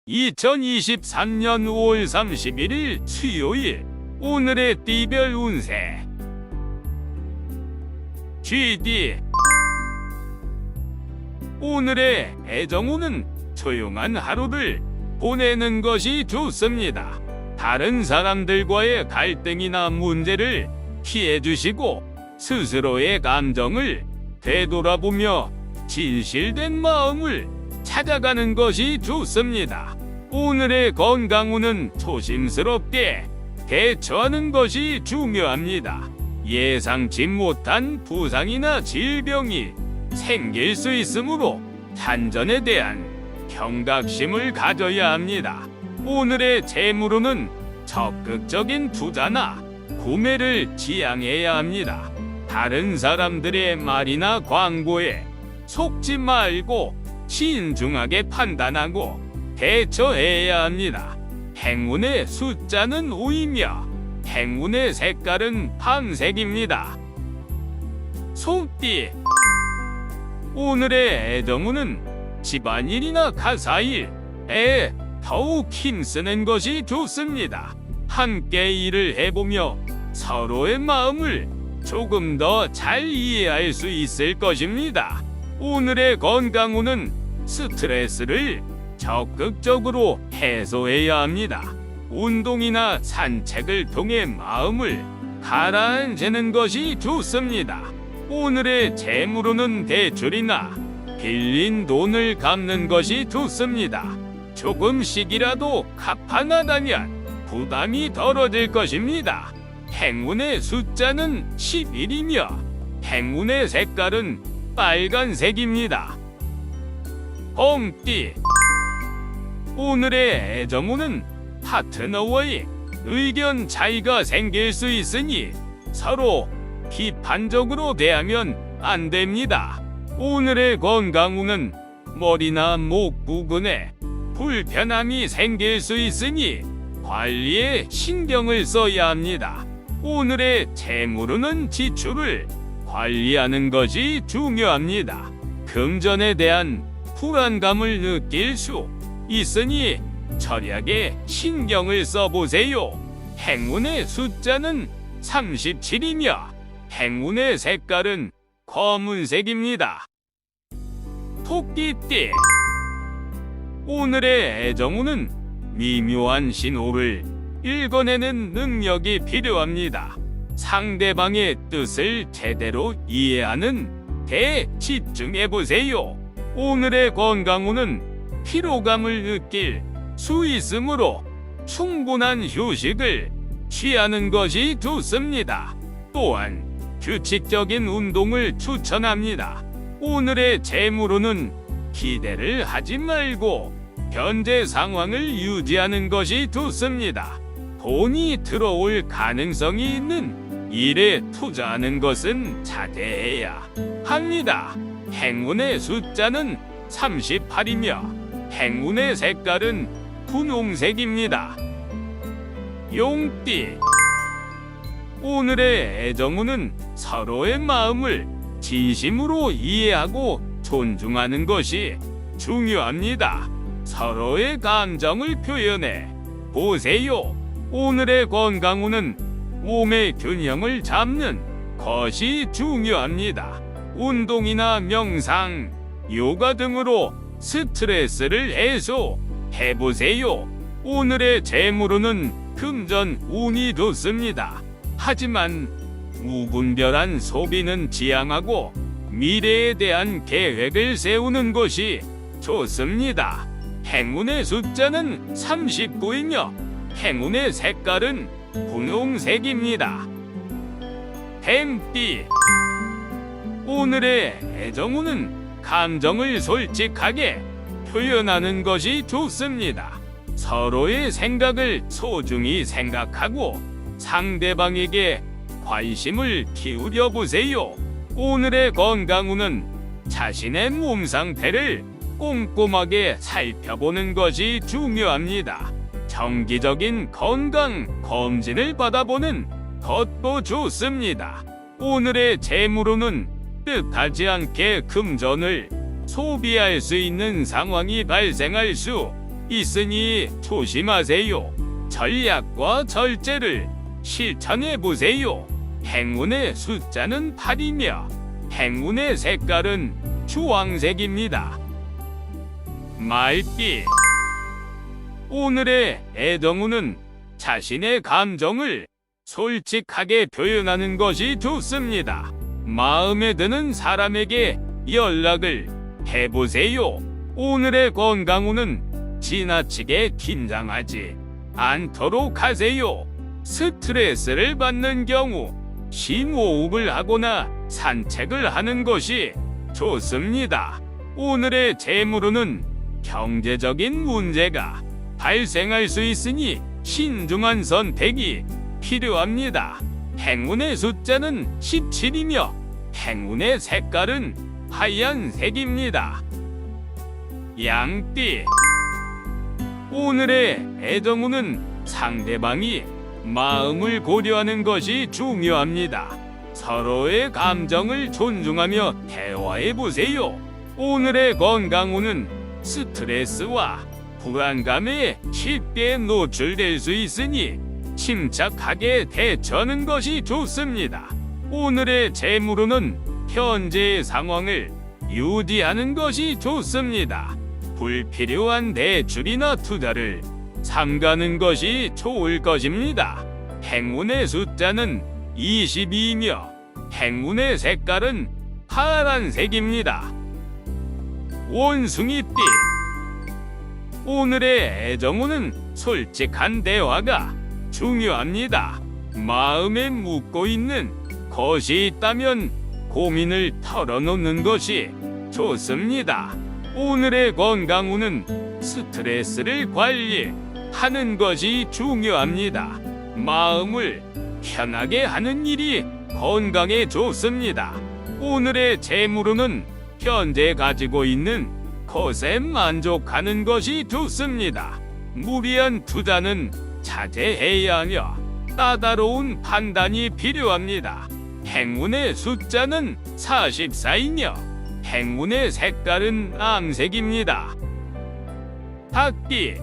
2023년 5월 31일 수요일 오늘의 띠별 운세 GD 오늘의 애정운은 조용한 하루를 보내는 것이 좋습니다. 다른 사람들과의 갈등이나 문제를 피해주시고 스스로의 감정을 되돌아보며 진실된 마음을 찾아가는 것이 좋습니다. 오늘의 건강운은 조심스럽게 대처하는 것이 중요합니다. 예상치 못한 부상이나 질병이 생길 수 있으므로 안전에 대한 경각심을 가져야 합니다. 오늘의 재물운은 적극적인 투자나 구매를 지양해야 합니다. 다른 사람들의 말이나 광고에 속지 말고 신중하게 판단하고 대처해야 합니다. 행운의 숫자는 5이며 행운의 색깔은 밤색입니다. 소띠 오늘의 애정운은 집안일이나 가사일에 더욱 힘쓰는 것이 좋습니다. 함께 일을 해보며 서로의 마음을 조금 더 잘 이해할 수 있을 것입니다. 오늘의 건강운은 스트레스를 적극적으로 해소해야 합니다. 운동이나 산책을 통해 마음을 가라앉히는 것이 좋습니다. 오늘의 재물운은 대출이나 빌린 돈을 갚는 것이 좋습니다. 조금씩이라도 갚아나가면 부담이 덜어질 것입니다. 행운의 숫자는 11이며 행운의 색깔은 빨간색입니다. 홈띠 오늘의 애정운은 파트너와의 의견 차이가 생길 수 있으니 서로 비판적으로 대하면 안 됩니다. 오늘의 건강운은 머리나 목 부근에 불편함이 생길 수 있으니 관리에 신경을 써야 합니다. 오늘의 재물운은 지출을 관리하는 것이 중요합니다. 금전에 대한 불안감을 느낄 수 있으니 절약에 신경을 써보세요. 행운의 숫자는 37이며 행운의 색깔은 검은색입니다. 토끼띠 오늘의 애정운은 미묘한 신호를 읽어내는 능력이 필요합니다. 상대방의 뜻을 제대로 이해하는 데 집중해보세요. 오늘의 건강운은 피로감을 느낄 수 있으므로 충분한 휴식을 취하는 것이 좋습니다. 또한 규칙적인 운동을 추천합니다. 오늘의 재물운은 기대를 하지 말고 현재 상황을 유지하는 것이 좋습니다. 돈이 들어올 가능성이 있는 일에 투자하는 것은 자제해야 합니다. 행운의 숫자는 38이며 행운의 색깔은 분홍색입니다. 용띠 오늘의 애정운은 서로의 마음을 진심으로 이해하고 존중하는 것이 중요합니다. 서로의 감정을 표현해 보세요. 오늘의 건강운은 몸의 균형을 잡는 것이 중요합니다. 운동이나 명상, 요가 등으로 스트레스를 해소해보세요. 오늘의 재물운은 금전 운이 좋습니다. 하지만 무분별한 소비는 지양하고 미래에 대한 계획을 세우는 것이 좋습니다. 행운의 숫자는 39이며 행운의 색깔은 분홍색입니다. 뱀띠 오늘의 애정운은 감정을 솔직하게 표현하는 것이 좋습니다. 서로의 생각을 소중히 생각하고 상대방에게 관심을 기울여 보세요. 오늘의 건강운은 자신의 몸 상태를 꼼꼼하게 살펴보는 것이 중요합니다. 정기적인 건강 검진을 받아보는 것도 좋습니다. 오늘의 재물운은 뜻하지 않게 금전을 소비할 수 있는 상황이 발생할 수 있으니 조심하세요. 전략과 절제를 실천해 보세요. 행운의 숫자는 8이며 행운의 색깔은 주황색입니다. 말띠. 오늘의 애정운은 자신의 감정을 솔직하게 표현하는 것이 좋습니다. 마음에 드는 사람에게 연락을 해보세요. 오늘의 건강운은 지나치게 긴장하지 않도록 하세요. 스트레스를 받는 경우 심호흡을 하거나 산책을 하는 것이 좋습니다. 오늘의 재물운은 경제적인 문제가 발생할 수 있으니 신중한 선택이 필요합니다. 행운의 숫자는 17이며 행운의 색깔은 하얀색입니다. 양띠. 오늘의 애정운은 상대방이 마음을 고려하는 것이 중요합니다. 서로의 감정을 존중하며 대화해 보세요. 오늘의 건강운은 스트레스와 불안감에 쉽게 노출될 수 있으니 침착하게 대처하는 것이 좋습니다. 오늘의 재물운은 현재의 상황을 유지하는 것이 좋습니다. 불필요한 대출이나 투자를 삼가는 것이 좋을 것입니다. 행운의 숫자는 22이며 행운의 색깔은 파란색입니다. 원숭이띠. 오늘의 애정운은 솔직한 대화가 중요합니다. 마음에 묻고 있는 것이 있다면 고민을 털어놓는 것이 좋습니다. 오늘의 건강운은 스트레스를 관리하는 것이 중요합니다. 마음을 편하게 하는 일이 건강에 좋습니다. 오늘의 재물운은 현재 가지고 있는 것에 만족하는 것이 좋습니다. 무리한 투자는 자제해야 하며 까다로운 판단이 필요합니다. 행운의 숫자는 44이며 행운의 색깔은 암색입니다. 닭띠.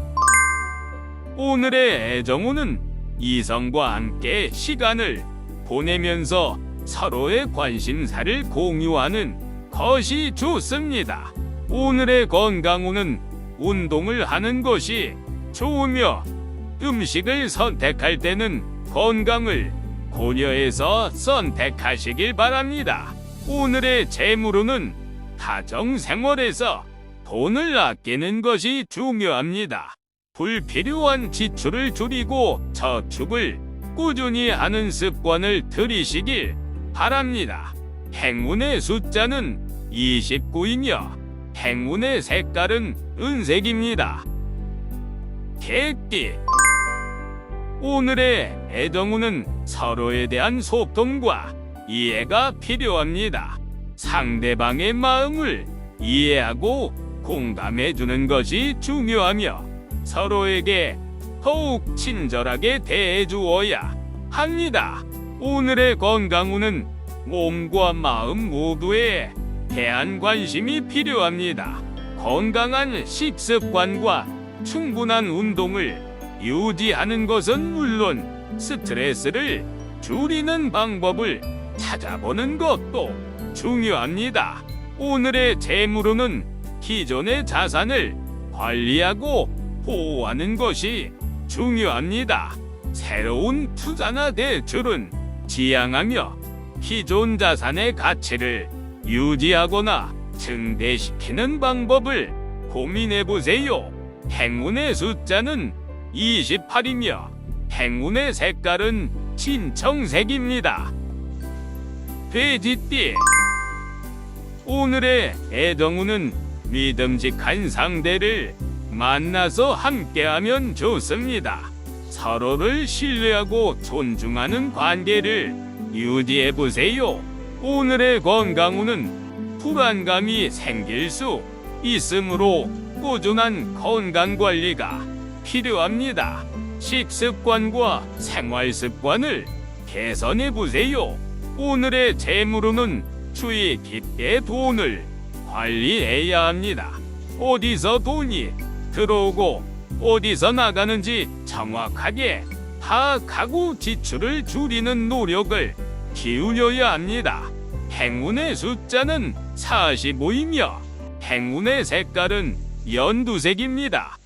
오늘의 애정운은 이성과 함께 시간을 보내면서 서로의 관심사를 공유하는 것이 좋습니다. 오늘의 건강운은 운동을 하는 것이 좋으며 음식을 선택할 때는 건강을 고려해서 선택하시길 바랍니다. 오늘의 재물운은 가정생활에서 돈을 아끼는 것이 중요합니다. 불필요한 지출을 줄이고 저축을 꾸준히 하는 습관을 들이시길 바랍니다. 행운의 숫자는 29이며 행운의 색깔은 은색입니다. 개띠. 오늘의 애정운은 서로에 대한 소통과 이해가 필요합니다. 상대방의 마음을 이해하고 공감해주는 것이 중요하며 서로에게 더욱 친절하게 대해주어야 합니다. 오늘의 건강운은 몸과 마음 모두에 대한 관심이 필요합니다. 건강한 식습관과 충분한 운동을 유지하는 것은 물론 스트레스를 줄이는 방법을 찾아보는 것도 중요합니다. 오늘의 재물운은 기존의 자산을 관리하고 보호하는 것이 중요합니다. 새로운 투자나 대출은 지양하며 기존 자산의 가치를 유지하거나 증대시키는 방법을 고민해 보세요. 행운의 숫자는 28이며 행운의 색깔은 진청색입니다. 돼지띠. 오늘의 애정운은 믿음직한 상대를 만나서 함께하면 좋습니다. 서로를 신뢰하고 존중하는 관계를 유지해 보세요. 오늘의 건강운은 불안감이 생길 수 있으므로 꾸준한 건강 관리가 필요합니다. 식습관과 생활습관을 개선해 보세요. 오늘의 재물운은 주의 깊게 돈을 관리해야 합니다. 어디서 돈이 들어오고 어디서 나가는지 정확하게 파악하고 지출을 줄이는 노력을 기울여야 합니다. 행운의 숫자는 45이며 행운의 색깔은 연두색입니다.